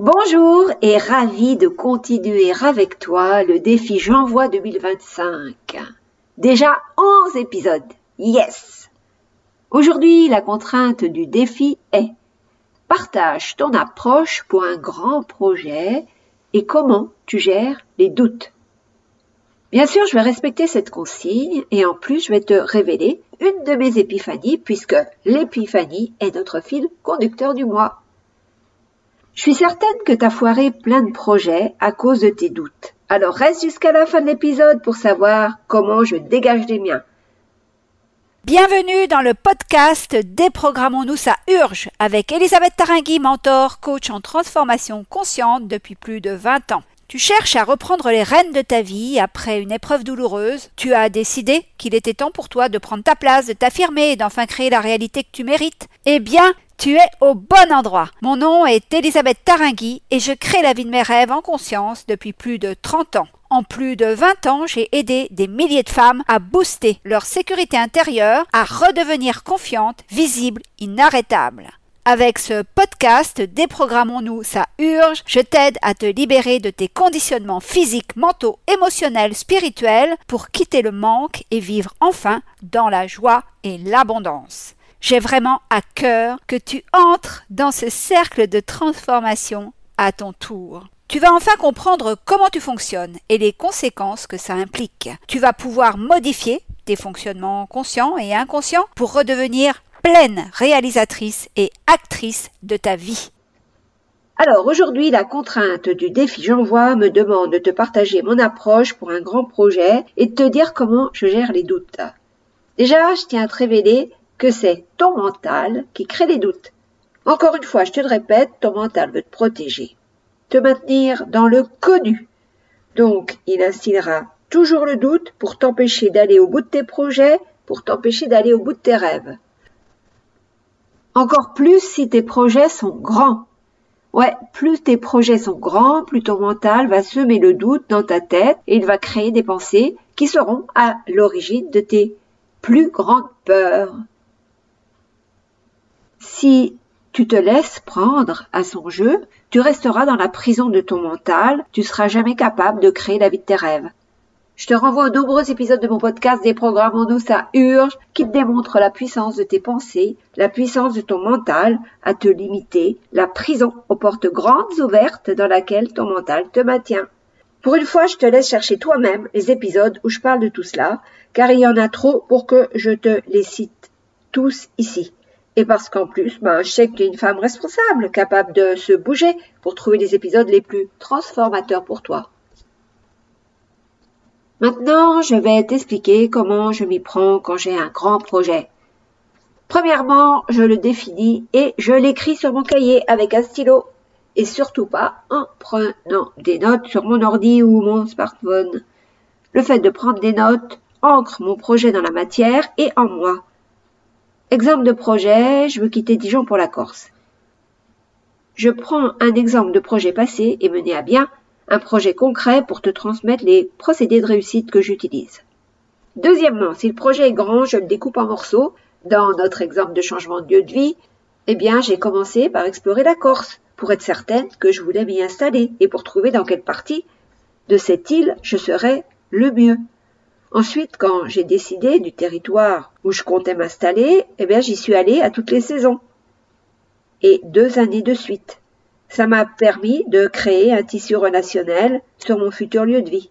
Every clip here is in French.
Bonjour et ravi de continuer avec toi le défi J'envoie 2025. Déjà 11 épisodes. Yes! Aujourd'hui, la contrainte du défi est partage ton approche pour un grand projet et comment tu gères les doutes. Bien sûr, je vais respecter cette consigne et en plus, je vais te révéler une de mes épiphanies puisque l'épiphanie est notre fil conducteur du mois. Je suis certaine que tu as foiré plein de projets à cause de tes doutes. Alors reste jusqu'à la fin de l'épisode pour savoir comment je dégage les miens. Bienvenue dans le podcast Déprogrammons-nous, ça urge avec Elisabeth Tarringui, mentor, coach en transformation consciente depuis plus de 20 ans. Tu cherches à reprendre les rênes de ta vie après une épreuve douloureuse. Tu as décidé qu'il était temps pour toi de prendre ta place, de t'affirmer et d'enfin créer la réalité que tu mérites. Eh bien, tu es au bon endroit. Mon nom est Elisabeth Tarringui et je crée la vie de mes rêves en conscience depuis plus de 30 ans. En plus de 20 ans, j'ai aidé des milliers de femmes à booster leur sécurité intérieure, à redevenir confiantes, visibles, inarrêtables. Avec ce podcast Déprogrammons-nous, ça urge, je t'aide à te libérer de tes conditionnements physiques, mentaux, émotionnels, spirituels pour quitter le manque et vivre enfin dans la joie et l'abondance. J'ai vraiment à cœur que tu entres dans ce cercle de transformation à ton tour. Tu vas enfin comprendre comment tu fonctionnes et les conséquences que ça implique. Tu vas pouvoir modifier tes fonctionnements conscients et inconscients pour redevenir pleine réalisatrice et actrice de ta vie. Alors aujourd'hui, la contrainte du défi J'envoie me demande de te partager mon approche pour un grand projet et de te dire comment je gère les doutes. Déjà, je tiens à te révéler que c'est ton mental qui crée les doutes. Encore une fois, je te le répète, ton mental veut te protéger, te maintenir dans le connu. Donc, il instillera toujours le doute pour t'empêcher d'aller au bout de tes projets, pour t'empêcher d'aller au bout de tes rêves. Encore plus si tes projets sont grands. Ouais, plus tes projets sont grands, plus ton mental va semer le doute dans ta tête et il va créer des pensées qui seront à l'origine de tes plus grandes peurs. Si tu te laisses prendre à son jeu, tu resteras dans la prison de ton mental, tu ne seras jamais capable de créer la vie de tes rêves. Je te renvoie aux nombreux épisodes de mon podcast Déprogrammons-nous, ça urge, qui te démontrent la puissance de tes pensées, la puissance de ton mental à te limiter, la prison aux portes grandes ouvertes dans laquelle ton mental te maintient. Pour une fois, je te laisse chercher toi-même les épisodes où je parle de tout cela, car il y en a trop pour que je te les cite tous ici. Et parce qu'en plus, je sais que tu es une femme responsable, capable de se bouger pour trouver les épisodes les plus transformateurs pour toi. Maintenant, je vais t'expliquer comment je m'y prends quand j'ai un grand projet. Premièrement, je le définis et je l'écris sur mon cahier avec un stylo. Et surtout pas en prenant des notes sur mon ordi ou mon smartphone. Le fait de prendre des notes ancre mon projet dans la matière et en moi. Exemple de projet, je veux quitter Dijon pour la Corse. Je prends un exemple de projet passé et mené à bien, un projet concret pour te transmettre les procédés de réussite que j'utilise. Deuxièmement, si le projet est grand, je le découpe en morceaux. Dans notre exemple de changement de lieu de vie, j'ai commencé par explorer la Corse pour être certaine que je voulais m'y installer et pour trouver dans quelle partie de cette île je serais le mieux. Ensuite, quand j'ai décidé du territoire où je comptais m'installer, j'y suis allée à toutes les saisons. Et 2 années de suite. Ça m'a permis de créer un tissu relationnel sur mon futur lieu de vie.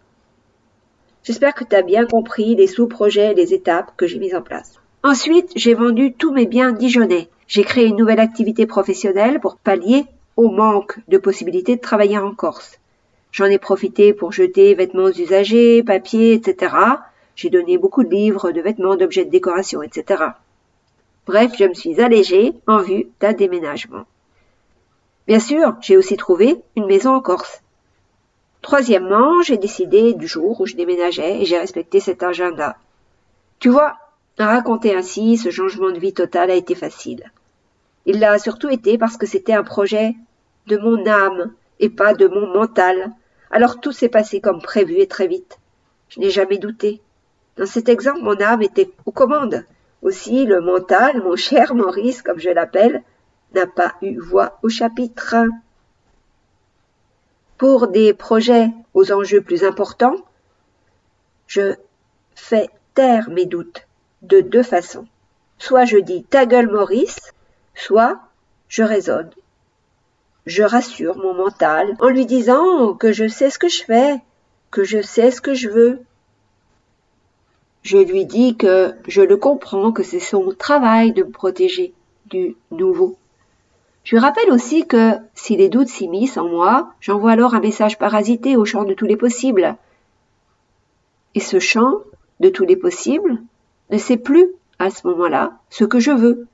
J'espère que tu as bien compris les sous-projets et les étapes que j'ai mises en place. Ensuite, j'ai vendu tous mes biens dijonnais. J'ai créé une nouvelle activité professionnelle pour pallier au manque de possibilités de travailler en Corse. J'en ai profité pour jeter vêtements usagés, papier, etc. J'ai donné beaucoup de livres, de vêtements, d'objets de décoration, etc. Bref, je me suis allégée en vue d'un déménagement. Bien sûr, j'ai aussi trouvé une maison en Corse. Troisièmement, j'ai décidé du jour où je déménageais et j'ai respecté cet agenda. Tu vois, à raconter ainsi, ce changement de vie total a été facile. Il l'a surtout été parce que c'était un projet de mon âme et pas de mon mental. Alors tout s'est passé comme prévu et très vite. Je n'ai jamais douté. Dans cet exemple, mon âme était aux commandes. Aussi, le mental, mon cher Maurice, comme je l'appelle, n'a pas eu voix au chapitre. Pour des projets aux enjeux plus importants, je fais taire mes doutes de deux façons. Soit je dis « ta gueule Maurice », soit je raisonne. Je rassure mon mental en lui disant que je sais ce que je fais, que je sais ce que je veux. Je lui dis que je le comprends, que c'est son travail de me protéger du nouveau. Je lui rappelle aussi que si les doutes s'immiscent en moi, j'envoie alors un message parasité au champ de tous les possibles. Et ce champ de tous les possibles ne sait plus à ce moment-là ce que je veux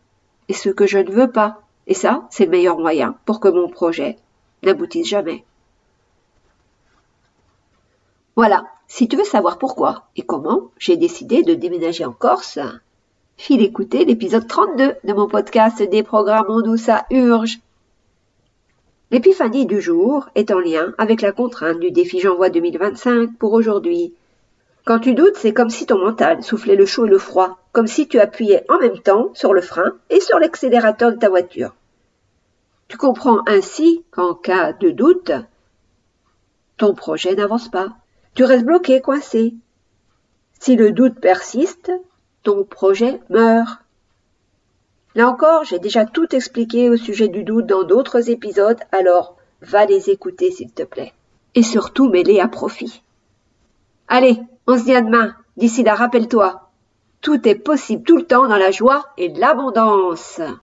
et ce que je ne veux pas. Et ça, c'est le meilleur moyen pour que mon projet n'aboutisse jamais. Voilà, si tu veux savoir pourquoi et comment j'ai décidé de déménager en Corse, file écouter l'épisode 32 de mon podcast Déprogrammons-nous, ça urge. L'épiphanie du jour est en lien avec la contrainte du défi J'envoie 2025 pour aujourd'hui. Quand tu doutes, c'est comme si ton mental soufflait le chaud et le froid, comme si tu appuyais en même temps sur le frein et sur l'accélérateur de ta voiture. Tu comprends ainsi qu'en cas de doute, ton projet n'avance pas. Tu restes bloqué, coincé. Si le doute persiste, ton projet meurt. Là encore, j'ai déjà tout expliqué au sujet du doute dans d'autres épisodes, alors va les écouter s'il te plaît. Et surtout, mets-les à profit. Allez, on se dit à demain. D'ici là, rappelle-toi, tout est possible tout le temps dans la joie et l'abondance.